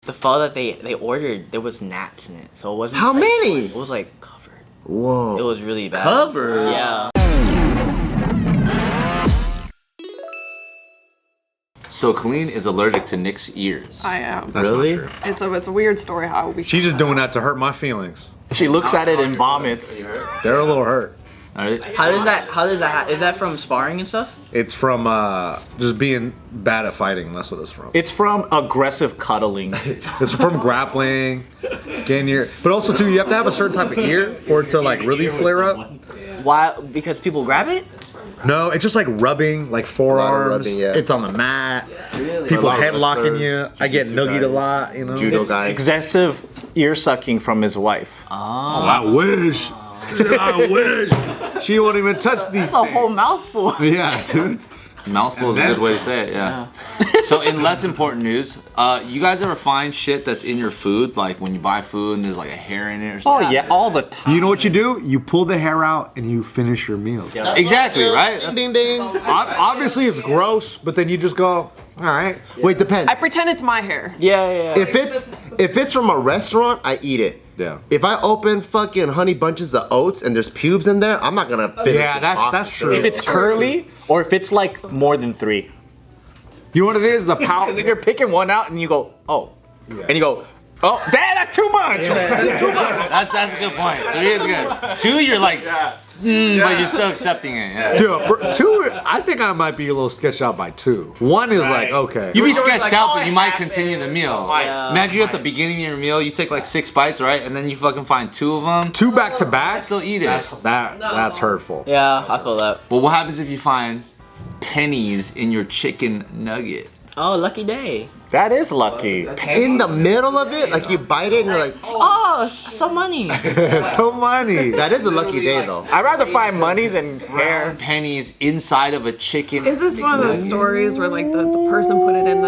The pho that they ordered, there was gnats in it, so it wasn't. How many? It was like covered. Whoa. It was really bad. Covered? Yeah. So Kalyne is allergic to Nick's ears. I am. That's Really? not true. It's a weird story how we. She's just doing that to hurt my feelings. She looks at it and vomits. They're a little hurt. All right. How does that? Is that from sparring and stuff? It's from just being bad at fighting. That's what it's from. It's from aggressive cuddling. It's from grappling, getting your. But also too, you have to have a certain type of ear for it to like really flare up. Why? Because people grab it? No, it's just like rubbing, like forearms. rubbing, yeah. It's on the mat. Really? People A lot of headlocking you. wrestlers, I get jiu-jitsu nuggied a guys, lot. You know. Judo guys. Excessive ear sucking from his wife. Oh, I wish. I wish. She won't even touch these. That's a whole mouthful. Yeah, dude. Mouthful is a good way to say it, yeah. So in less important news, you guys ever find shit that's in your food? Like when you buy food and there's like a hair in it or something? Oh yeah, all the time. You know what you do? You pull the hair out and you finish your meal. Yeah. Exactly, right? Ding ding. Obviously it's gross, but then you just go, all right. Wait, depends. I pretend it's my hair. Yeah. If it's from a restaurant, I eat it. Yeah. If I open fucking Honey Bunches of Oats and there's pubes in there, I'm not gonna finish Yeah, the that's box. true. If it's curly or if it's like more than 3. You know what it is? The power. Because if you're picking one out and you go, oh, and you go, oh, Dad, that's too much. That's too much. That's a good point. 3 is good. 2, you're like, but you're still accepting it. Yeah. Dude, 2, I think I might be a little sketched out by 2. 1 is like, okay. You be sketched out, but you might continue the meal. Yeah. Imagine you're at the beginning of your meal, you take like 6 bites, right? And then you fucking find 2 of them. 2 back to back. Still eat it. That's hurtful. Yeah, I feel that. But what happens if you find pennies in your chicken nugget? Oh, lucky day. That is lucky. In the middle of it, like you bite it and you're like, Oh, some money. So money. that is a lucky day though. I'd rather find money than hair. Pennies inside of a chicken. Is this one of those stories where like the person put it in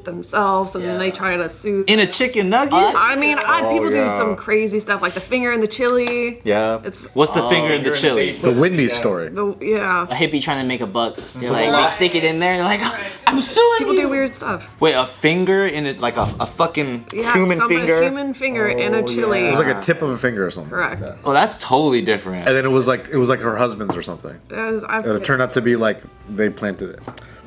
themselves and then they try to sue? In a chicken nugget? I mean, people do some crazy stuff like the finger in the chili. Yeah. It's What's the finger in the chili? The Wendy's story. A yeah. hippie trying to make a buck. They're like, they stick it in there and they're like, I'm suing People you. do weird stuff. Wait, a finger in it, like a fucking Yeah, human finger? Human finger in a chili. It was like a tip of a finger or something. Correct. Oh, that's totally different. And then it was like her husband's or something. I And it turned out to be like they planted it.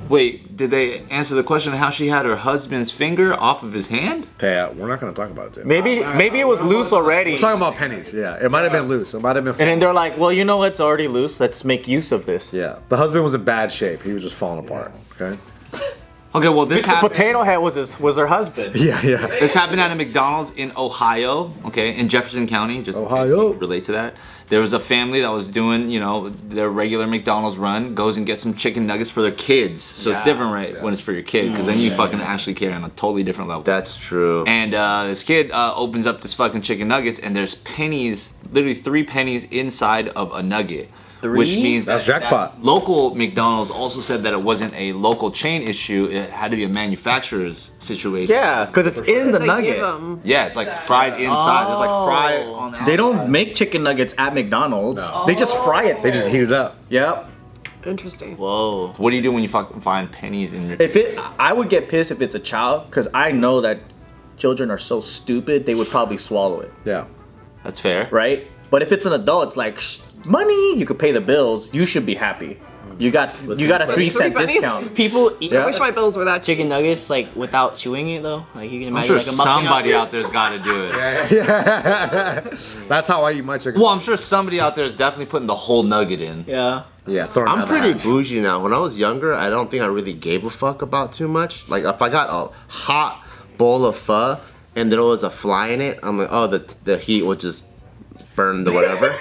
Wait, did they answer the question of how she had her husband's finger off of his hand? Yeah, we're not gonna talk about it. Jay. Maybe it was loose already. We're talking about pennies. Yeah, it might have been loose. It might have been. And then they're like, well, you know what's already loose? Let's make use of this. Yeah, the husband was in bad shape. He was just falling apart. Okay. Okay, well, this happened. Potato Head was her husband. Yeah. This happened at a McDonald's in Ohio, okay, in Jefferson County, just in case Ohio. you relate to that. There was a family that was doing, their regular McDonald's run, goes and gets some chicken nuggets for their kids. So it's different, right, when it's for your kid, because then you fucking actually care on a totally different level. That's true. And this kid opens up this fucking chicken nuggets, and there's pennies, literally 3 pennies inside of a nugget. 3? Which means That's jackpot. that local McDonald's also said that it wasn't a local chain issue, it had to be a manufacturer's situation. Yeah, because it's in the nugget. Yeah, it's like fried inside. There's like fry on the outside. They don't make chicken nuggets at McDonald's. They just fry it. They just heat it up. Yep. Interesting. Whoa. What do you do when you fucking find pennies in your... I would get pissed if it's a child, because I know that children are so stupid, they would probably swallow it, Yeah. That's fair. right? But if it's an adult, it's like, money, you could pay the bills, you should be happy. You got a 3-cent pennies? discount. People eat I wish my bills were that cheap. chicken nuggets like without chewing it though. Like you can I'm imagine sure like a mukbang somebody out out there's got to do it. That's how I eat my chicken. Well, I'm sure somebody out there is definitely putting the whole nugget in. Yeah. Yeah, throwing I'm out the pretty hash. bougie now. When I was younger, I don't think I really gave a fuck about too much. Like if I got a hot bowl of pho and there was a fly in it, I'm like, oh, the heat would just burn the whatever.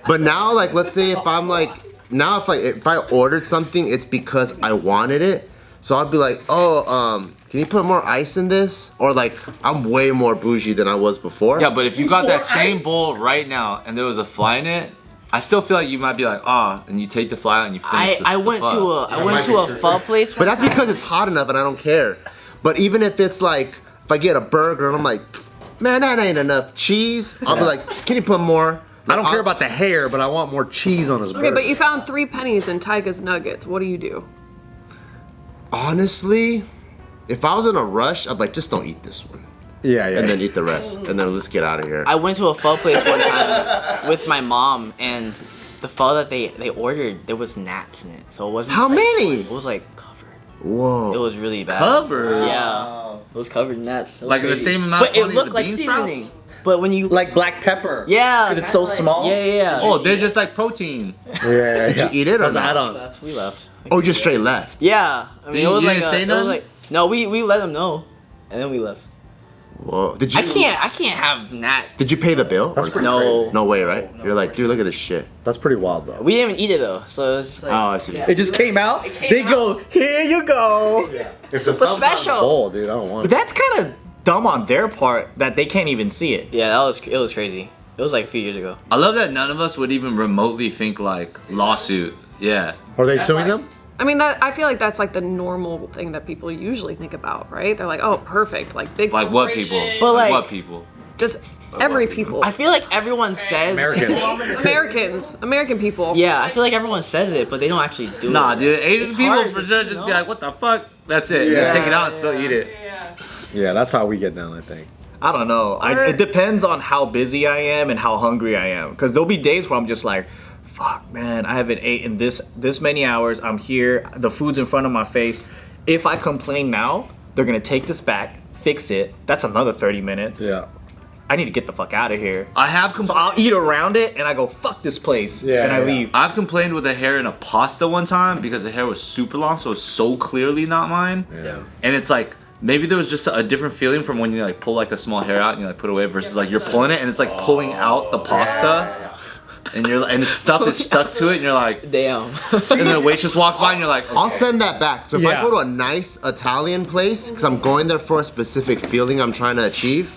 But now, like, let's say if I'm like, now if I ordered something, it's because I wanted it. So I'd be like, oh, can you put more ice in this? Or like, I'm way more bougie than I was before. Yeah, but if you got that same bowl right now and there was a fly in it, I still feel like you might be like, and you take the fly out and you finish the I went pho. to a pho place. But that's because it's hot enough and I don't care. But even if it's like, if I get a burger and I'm like, man, that ain't enough cheese, I'll be like, can you put more? I don't care about the hair, but I want more cheese on his burger. Okay, but you found 3 pennies in Tyga's nuggets. What do you do? Honestly, if I was in a rush, I'd be like, just don't eat this one. Yeah, yeah. and then eat the rest, and then let's get out of here. I went to a pho place one time with my mom, and the pho that they ordered, there was gnats in it, so it wasn't. How many? It was like covered. Whoa. It was really bad. Covered? Yeah. It was covered in gnats. It was Like the crazy. same amount But of it looked as like bean seasoning. sprouts? But when you Like black pepper. yeah, Because it's so small. Yeah. Oh, they're just like protein. Yeah, Did you eat it or not? We left. Oh, just straight left. Yeah. I mean, You it was like didn't say it was nothing? like no, we let them know, and then we left. Whoa. Did you? I can't have gnat. Did you pay the bill? That's Or pretty not? No. No way, right? You're like, dude, look at this shit. That's pretty wild though. We didn't even eat it though, so it was just like Oh, I see. It just came out. They go, here you go. super special. Oh, dude, I don't want But it. that's kind of dumb on their part that they can't even see it. Yeah, it was crazy. It was like a few years ago. I love that none of us would even remotely think like lawsuit. Yeah. Are they suing them? I mean, I feel like that's like the normal thing that people usually think about, right? They're like, oh, perfect, like big. Like what people? corporation. But like- what people? Just every people. I feel like everyone says Americans. American people. Yeah, I feel like everyone says it, but they don't actually do it. Nah, dude. Asian It's people hard for to sure just know. be like, what the fuck? That's it. Yeah. Just take it out and still eat it. Yeah, that's how we get down, I think. I don't know. It depends on how busy I am and how hungry I am. Because there'll be days where I'm just like, fuck, man, I haven't ate in this many hours. I'm here. The food's in front of my face. If I complain now, they're going to take this back, fix it. That's another 30 minutes. Yeah. I need to get the fuck out of here. I have So I'll eat around it and I go, fuck this place. Yeah, and I yeah. leave. I've complained with the hair in a pasta one time because the hair was super long, so it's so clearly not mine. Yeah. And it's like maybe there was just a different feeling from when you like pull like a small hair out and you like put it away versus like you're pulling it and it's like pulling out the pasta. And the stuff is stuck to it and you're like, Damn. and the waitress walks by and you're like, okay. I'll send that back. So if I Yeah. go to a nice Italian place, because I'm going there for a specific feeling I'm trying to achieve,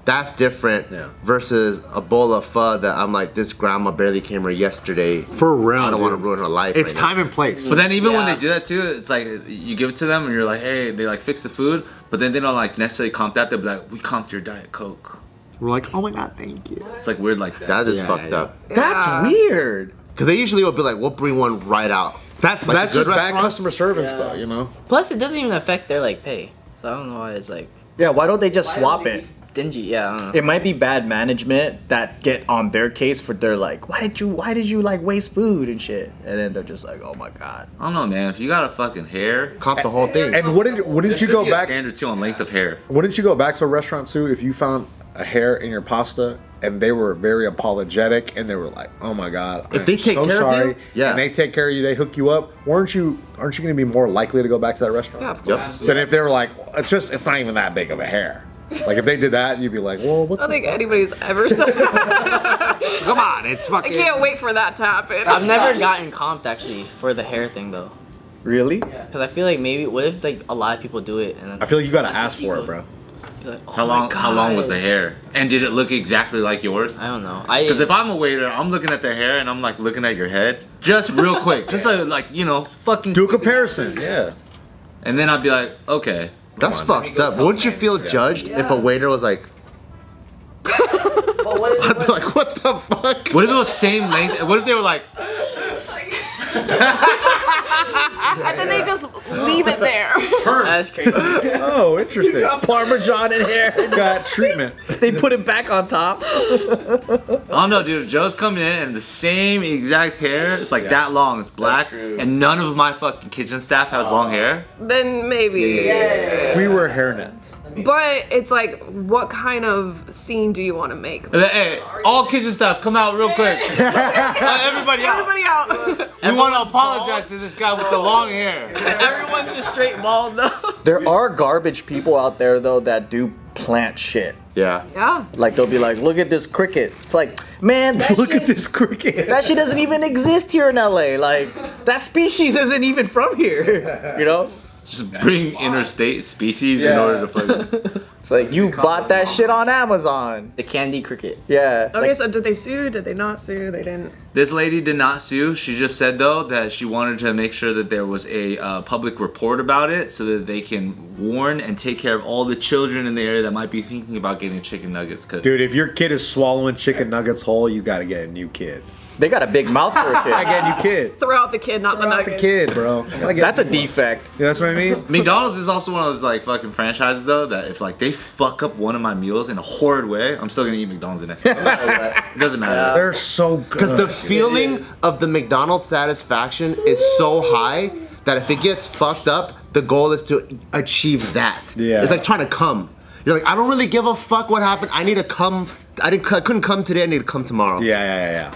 that's different versus a bowl of pho that I'm like, this grandma barely came here yesterday. For real, I don't want to dude. ruin her life. It's right now. time and place. But then even when Yeah. they do that too, it's like you give it to them and you're like, hey, they like fix the food, but then they don't like necessarily comp that. They'll be like, we comped your Diet Coke. We're like, oh my god, thank you. It's like weird like that. That is Yeah, fucked yeah. up. That's weird. Because they usually will be like, we'll bring one right out. That's Like that's good just bad restaurants? customer service though, you know? Plus, it doesn't even affect their like pay. So I don't know why it's like Yeah, why don't they just swap it? stingy. Yeah, I don't know. It might be bad management that get on their case for they're like, why did you like waste food and shit? And then they're just like, oh my god. I don't know, man. If you got a fucking hair, Comp the whole thing. And wouldn't you go back? standard too on length of hair. Wouldn't you go back to a restaurant too if you found a hair in your pasta and they were very apologetic and they were like, "Oh my god, If I'm they take so care of sorry," you, yeah. and they take care of you, they hook you up. Aren't you going to be more likely to go back to that restaurant? Yeah, of Yep. course. Than if they were like, "It's not even that big of a hair." Like if they did that, you'd be like, "Well, what?" I don't think anybody's ever said that. Come on, it's I fucking. can't wait for that to happen. I've never gotten comped actually for the hair thing though, Really? because I feel like maybe what if like a lot of people do it and then I feel like you gotta ask for it, bro. you're like, oh How my long? How long was God. the hair? And did it look exactly like yours? I don't know. Because if I'm a waiter, I'm looking at the hair and I'm like looking at your head, just real quick, just like fucking Do a quick. comparison, yeah. And then I'd be like, okay. That's fucked up. Wouldn't you feel judged if a waiter was like, I'd be like, what the fuck? What if it was same length? What if they were like, And then they just leave it there. that's crazy. Oh, interesting. Parmesan in here. Got treatment. They put it back on top. I don't know, dude. Joe's coming in and the same exact hair. It's like that long. It's black, and none of my fucking kitchen staff has long hair. Then maybe. We wear hairnets. But it's like, what kind of scene do you want to make? And then, hey, all kitchen staff, come out real quick. Everybody out. Everybody out. We want to apologize to this guy with the long hair. Everyone's just straight bald though. There are garbage people out there though that do plant shit. Yeah. Yeah. Like they'll be like, look at this cricket. It's like, man, look at this cricket. That shit doesn't even exist here in LA. Like that species isn't even from here. You know? Just bring interstate species in order to fucking. It's like you bought that shit on Amazon. The candy cricket. Yeah. It's Okay, like, so did they sue? Did they not sue? They didn't. This lady did not sue. She just said though that she wanted to make sure that there was a public report about it, so that they can warn and take care of all the children in the area that might be thinking about getting chicken nuggets. Cause Dude, if your kid is swallowing chicken nuggets whole, you gotta get a new kid. They got a big mouth for a kid. Again, you kid. Throw out the kid, not the Not the nuggets. kid, bro. That's a defect. Yeah, that's what I mean. McDonald's is also one of those like fucking franchises though that if like they fuck up one of my meals in a horrid way, I'm still gonna eat McDonald's the next time. It doesn't matter. They're so good. Because the feeling of the McDonald's satisfaction is so high that if it gets fucked up, the goal is to achieve that. Yeah. It's like trying to come. You're like, I don't really give a fuck what happened. I need to come. I couldn't come today. I need to come tomorrow. Yeah.